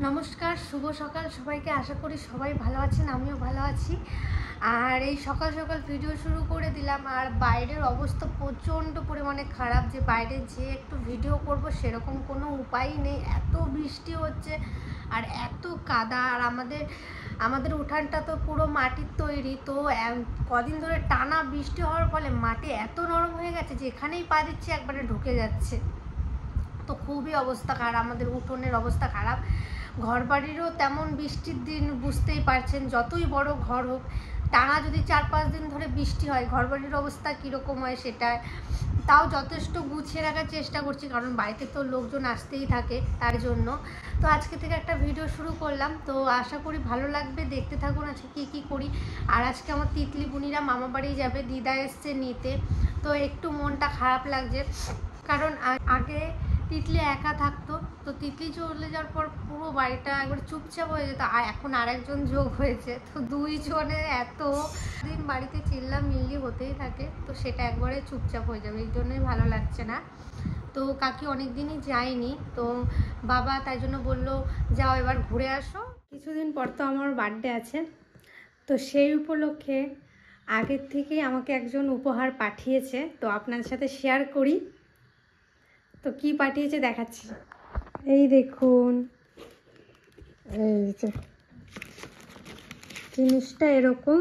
নমস্কার, শুভ সকাল সবাইকে। আশা করি সবাই ভালো আছেন, আমিও ভালো আছি। আর এই সকাল সকাল ভিডিও শুরু করে দিলাম। আর বাইরের অবস্থা প্রচণ্ড পরিমাণে খারাপ, যে বাইরে যে একটু ভিডিও করব সেরকম কোনো উপায় নেই। এত বৃষ্টি হচ্ছে আর এত কাদা। আর আমাদের উঠানটা তো পুরো মাটির তৈরি, তো কদিন ধরে টানা বৃষ্টি হওয়ার ফলে মাটি এত নরম হয়ে গেছে যে এখানেই পা দিচ্ছে একবারে ঢুকে যাচ্ছে। তো খুবই অবস্থা খারাপ, আমাদের উঠোনের অবস্থা খারাপ। ঘর বাড়িরও তেমন বৃষ্টির দিন বুঝতেই পারছেন, যতই বড় ঘর হোক টানা যদি 4-5 দিন ধরে বৃষ্টি হয় ঘর বাড়ির অবস্থা কীরকম হয় সেটা। তাও যথেষ্ট গুছিয়ে রাখার চেষ্টা করছি, কারণ বাড়িতে তো লোকজন আসতেই থাকে তার জন্য। তো আজকে থেকে একটা ভিডিও শুরু করলাম, তো আশা করি ভালো লাগবে, দেখতে থাকুন আজকে কী করি। আর আজকে আমার তিতলি বুনিরা মামা বাড়ি যাবে, দিদা এসছে নিতে। তো একটু মনটা খারাপ লাগছে, কারণ আগে তিতলি একা থাকতো, তো তিতলি চলে যাওয়ার পর পুরো বাড়িটা একবার চুপচাপ হয়ে যেত। আর এখন আরেকজন যোগ হয়েছে, তো দুইজনের এত দিন বাড়িতে চিল্লামিল্লি হতেই থাকে, তো সেটা একবারে চুপচাপ হয়ে যাবে, এই জন্যই ভালো লাগছে না। তো কাকি অনেক দিনই যায়নি, তো বাবা তাই জন্য বললো যাও এবার ঘুরে আসো। কিছুদিন পর তো আমার বার্থডে আছে, তো সেই উপলক্ষে আগের থেকেই আমাকে একজন উপহার পাঠিয়েছে, তো আপনাদের সাথে শেয়ার করি। তো কি পাঠিয়েছে দেখাচ্ছি, এই দেখুন। এই যে জিনিসটা এরকম,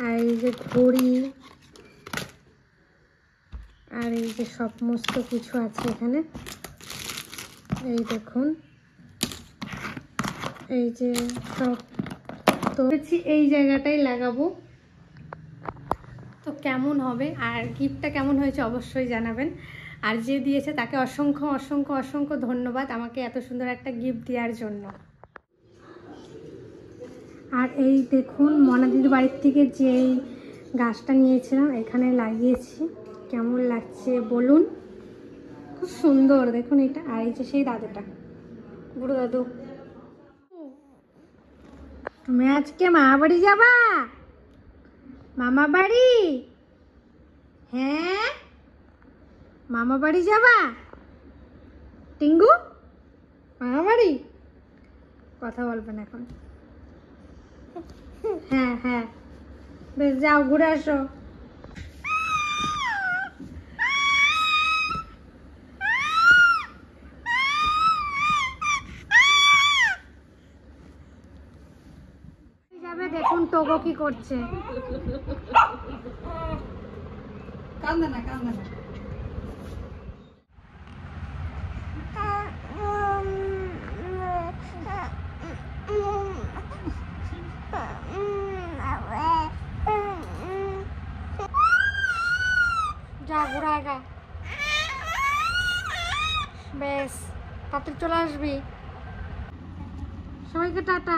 আর এই যে ঘড়ি, আর এই যে সমস্ত কিছু আছে এখানে। এই দেখুন, এই যে সব। তো এই জায়গাটাই লাগাবো, তো কেমন হবে আর গিফটটা কেমন হয়েছে অবশ্যই জানাবেন। আর যে দিয়েছে তাকে অসংখ্য অসংখ্য অসংখ্য ধন্যবাদ আমাকে এত সুন্দর একটা গিফট দেওয়ার জন্য। আর এই দেখুন, মনাদির বাড়ির থেকে যে গাছটা নিয়েছিলাম এখানে লাগিয়েছি, কেমন লাগছে বলুন। খুব সুন্দর দেখুন এটা। আর এই যে সেই দাদুটা, বুড়ো দাদু। তুমি আজকে মামা বাড়ি যাবা? মামা বাড়ি? হ্যাঁ, মামা বাড়ি যাবা টিঙ্গু? মামা বাড়ি কথা বলবেন এখন? হ্যাঁ হ্যাঁ, বেশ যাও ঘুরে আসো। যাবে, দেখুন তোগো কি করছে। কান্দে না কান্দে না। যা ঘুরে আগা, বেশ তাড়াতাড়ি চলে আসবি। সবাইকে টাটা,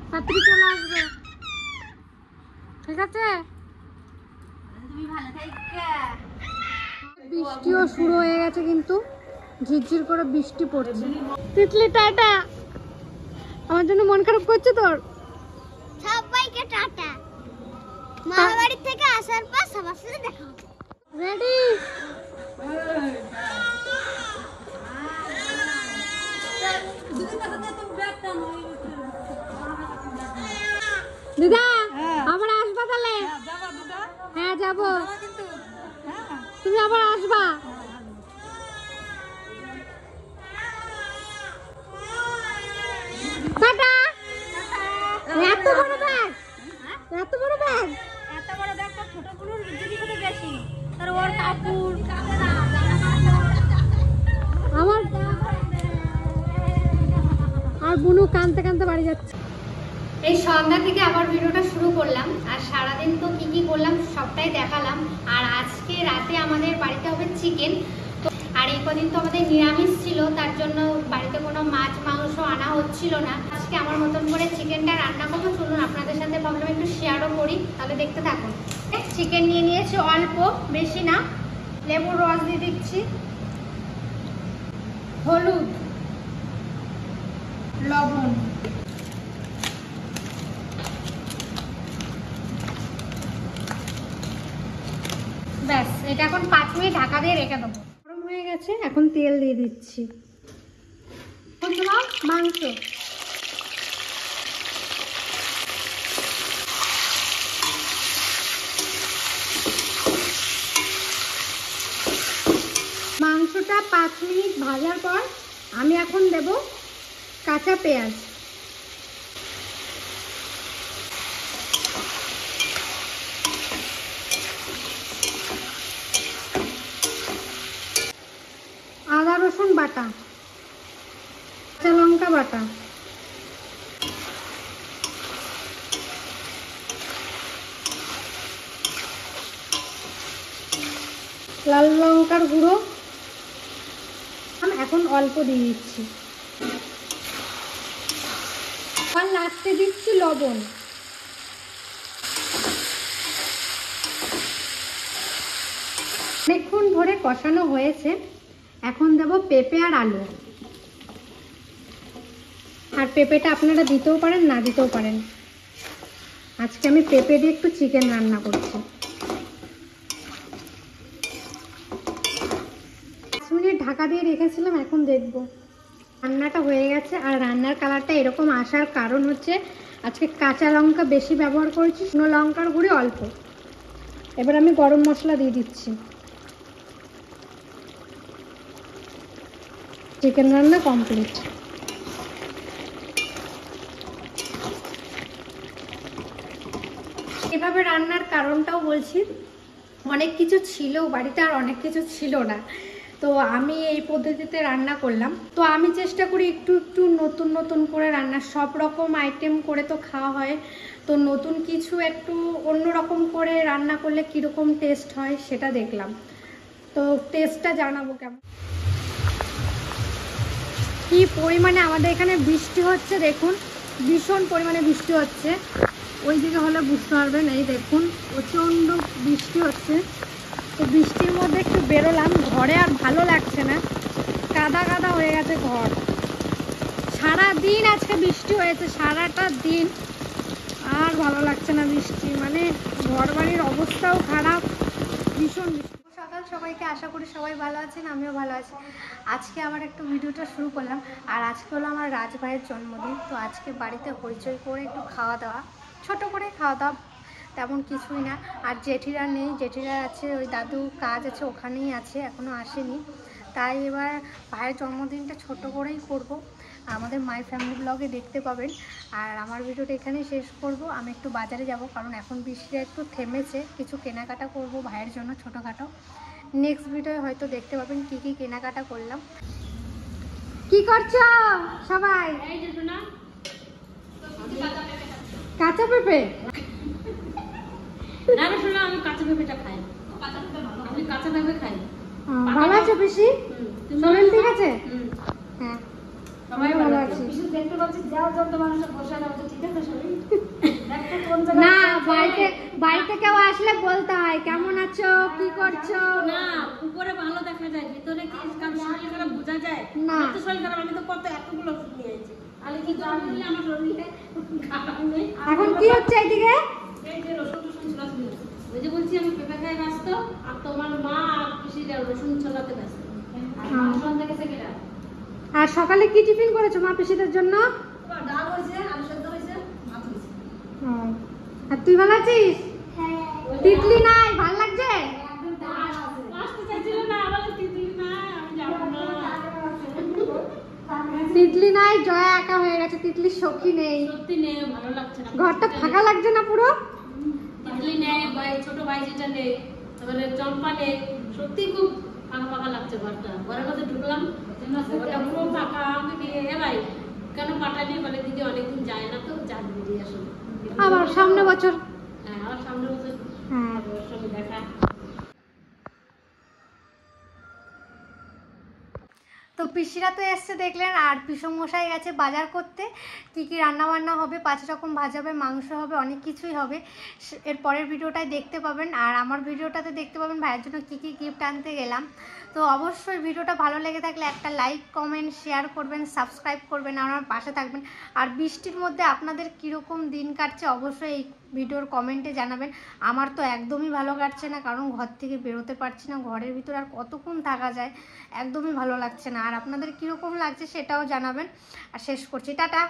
তাড়াতাড়ি চলে আসবে, ঠিক আছে? বৃষ্টিও শুরু হয়ে গেছে, কিন্তু ঝিরঝির করে বৃষ্টি পড়ছে। তিতলি টাটা, আমার জন্য মন খারাপ করছে তোর? সবাইকে টাটা, মামা বাড়ি থেকে আসার পর সবার সাথে দেখা হবে। রেডি? দিদা আবার আসবা তাহলে? হ্যাঁ যাবো, তুমি আবার আসবা। টাটা। এত বড় ব্যাগ, এত বড় ব্যাগ, এত বড় ব্যাগটা ছোট গুলোর জিনিস হতে বেশি, তার ওর কাপড় আমার। আর বুনু কানতে কানতে বাড়ি যাচ্ছে। এই সন্ধ্যা থেকে আবার ভিডিওটা শুরু করলাম, আর সারাদিন তো কি করলাম সবটাই দেখালাম। আর আজকে রাতে আমাদের বাড়িতে হবে চিকেন। আর এই কদিন তো আমাদের নিরামিষ ছিল, তার জন্য বাড়িতে কোনো মাছ মাংস আনা হচ্ছিল না। আজকে আমার মতন করে চিকেনটা রান্না করবো, চলুন আপনাদের সাথে ভাবলাম একটু শেয়ারও করি, তাহলে দেখতে থাকুন। চিকেন নিয়ে নিয়েছি অল্প, বেশি না। লেবুর রস দিয়ে দিচ্ছি, হলুদ, লবণ, ব্যাস। এটা এখন 5 মিনিট ঢাকা দিয়ে রেখে দেবো। গরম হয়ে গেছে, এখন তেল দিয়ে দিচ্ছি। মাংস। মাংসটা 5 মিনিট ভাজার পর আমি এখন দেব কাঁচা পেঁয়াজ। আদা রসুন বাটা, কাঁচা লঙ্কা বাটা, লাল লঙ্কার গুঁড়ো এখন অল্প দিয়ে দিচ্ছি, আর লাস্টে দিচ্ছি লবণ। অনেকক্ষণ ধরে কষানো হয়েছে, এখন দেব পেঁপে আর আলু। আর পেঁপেটা আপনারা দিতেও পারেন, না দিতেও পারেন। আজকে আমি পেঁপে দিয়ে একটু চিকেন রান্না করছি। 5 মিনিট ঢাকা দিয়ে রেখেছিলাম, এখন দেখব। রান্নাটা হয়ে গেছে। আর রান্নার কালারটা এরকম আসার কারণ হচ্ছে আজকে কাঁচা লঙ্কা বেশি ব্যবহার করেছি, শুকনো লঙ্কার গুঁড়ি অল্প। এবার আমি গরম মশলা দিয়ে দিচ্ছি। চিকেন রান্না কমপ্লিট। এভাবে রান্নার কারণটাও বলছি, অনেক কিছু ছিল বাড়িতে আর অনেক কিছু ছিল না, তো আমি এই পদ্ধতিতে রান্না করলাম। তো আমি চেষ্টা করি একটু একটু নতুন নতুন করে রান্না, সব রকম আইটেম করে তো খাওয়া হয়, তো নতুন কিছু একটু অন্যরকম করে রান্না করলে কীরকম টেস্ট হয় সেটা দেখলাম, তো টেস্টটা জানাবো কেমন। কি পরিমাণে আমাদের এখানে বৃষ্টি হচ্ছে দেখুন, ভীষণ পরিমাণে বৃষ্টি হচ্ছে। ওই দিকে হলে বুঝতে পারবেন, এই দেখুন প্রচণ্ড বৃষ্টি হচ্ছে। তো বৃষ্টির মধ্যে একটু বেরোলাম, ঘরে আর ভালো লাগছে না, কাদা কাদা হয়ে গেছে ঘর। সারা দিন আজকে বৃষ্টি হয়েছে, সারাটা দিন, আর ভালো লাগছে না বৃষ্টি, মানে ঘর বাড়ির অবস্থাও খারাপ, ভীষণ বৃষ্টি। সকাল সবাইকে, আশা করি সবাই ভালো আছেন, আমিও ভালো আছি। আজকে আবার একটু ভিডিওটা শুরু করলাম। আর আজকে হলো আমার রাজ ভাইয়ের জন্মদিন, তো আজকে বাড়িতে হইচই করে একটু খাওয়া দাওয়া, ছোট করে খাওয়া দাওয়া, তেমন কিছুই না। আর জেঠিরা নেই, জেঠিরা আছে ওই দাদু কাজ আছে ওখানেই আছে, এখনও আসেনি। তাই এবার ভাইয়ের জন্মদিনটা ছোট করেই করব। আমাদের মাই ফ্যামিলি ব্লগে দেখতে পাবেন। আর আমার ভিডিওটা এখানেই শেষ করব। আমি একটু বাজারে যাব, কারণ এখন বৃষ্টিটা একটু থেমেছে, কিছু কেনাকাটা করব ভাইয়ের জন্য ছোটোখাটো। নেক্সট ভিডিওয়ে হয়তো দেখতে পাবেন কি কি কেনাকাটা করলাম। কি করছো সবাই? কাঁচা পেঁপে। না না শোনো, আমি কাঁচা পেঁপেটা খাই। আমি কাঁচা পেঁপে খাই। ভালো আছো পিসি? শরীর ঠিক আছে? হ্যাঁ সবাই ভালো আছে। পিসি দেখতে পাচ্ছি যাও যাও তোমার সাথে বসে নাও, তো ঠিক আছে শরীর? দেখো কোন জায়গা না, বাড়িতে কেউ আসলে বলতে হয় কেমন আছো, কি করছো। না, উপরে ভালো দেখা যায়, ভিতরে কি কারণ শরীর খারাপ বোঝা যায় না। তো শরীর খারাপ, আমি তো কত এতগুলো ওষুধ নিয়ে আইছি। আলে কি জানি আমার শরীরে খারাপ নেই। এখন কি হচ্ছে এইদিকে? এই যে রসুন ছোলাতে ব্যস্ত। ওই যে বলছি আমি পেঁপে খাই ব্যস্ত, আর তোমার মা আর পিসিরা রসুন ছোলাতে ব্যস্ত। আর সন্ধ্যা গেছে কিনা? আর সকালে কি টিফিন করেছো মা পিসিদের জন্য? ডাল হয়েছে, আলু সেদ্ধ হয়েছে, ভাত হয়েছে। আর তুই ভালো আছিস? তিতলি নাই, ভাল লাগছে? আসতে চাইছিল না, আবার তিতলি নাই, আমি যাবো না। তিতলি নাই, জয়া একা হয়ে গেছে, তিতলির সখী নেই। সত্যি নেই, ভালো লাগছে না। ঘরটা ফাঁকা লাগছে না পুরো? তিতলি নেই, ভাই ছোট ভাই যেটা নেই, তারপরে চম্পা নেই, সত্যি খুব ফাঁকা ফাঁকা লাগছে ঘরটা। ঘরের মধ্যে ঢুকলাম, ঘরটা পুরো ফাঁকা। আমি কি এ ভাই কেন পাঠালি? বলে দিদি অনেকদিন যায় না, তো যাক দিদি আসলে। আবার সামনে বছর। হ্যাঁ, আমার সামনে বছর হ্যাঁ। ওর সঙ্গে দেখা। তো পিসিরা তো এসছে দেখলেন, আর পিসম মশাই গেছে বাজার করতে। কি কি রান্না বান্না হবে, 5 রকম ভাজা হবে, মাংস হবে, অনেক কিছুই হবে। এর পরের ভিডিওটাই দেখতে পাবেন। আর আমার ভিডিওটাতে দেখতে পাবেন ভাইয়ের জন্য কি কি গিফট আনতে গেলাম। তো অবশ্যই ভিডিওটা ভালো লেগে থাকলে একটা লাইক কমেন্ট শেয়ার করবেন, সাবস্ক্রাইব করবেন, আর আমার পাশে থাকবেন। আর বৃষ্টির মধ্যে আপনাদের কীরকম দিন কাটছে অবশ্যই এই ভিডিওর কমেন্টে জানাবেন। আমার তো একদমই ভালো কাটছে না, কারণ ঘর থেকে বেরোতে পারছি না, ঘরের ভিতর আর কতক্ষণ থাকা যায়, একদমই ভালো লাগছে না। আর আপনাদের কীরকম লাগছে সেটাও জানাবেন। আর শেষ করছি, টাটা।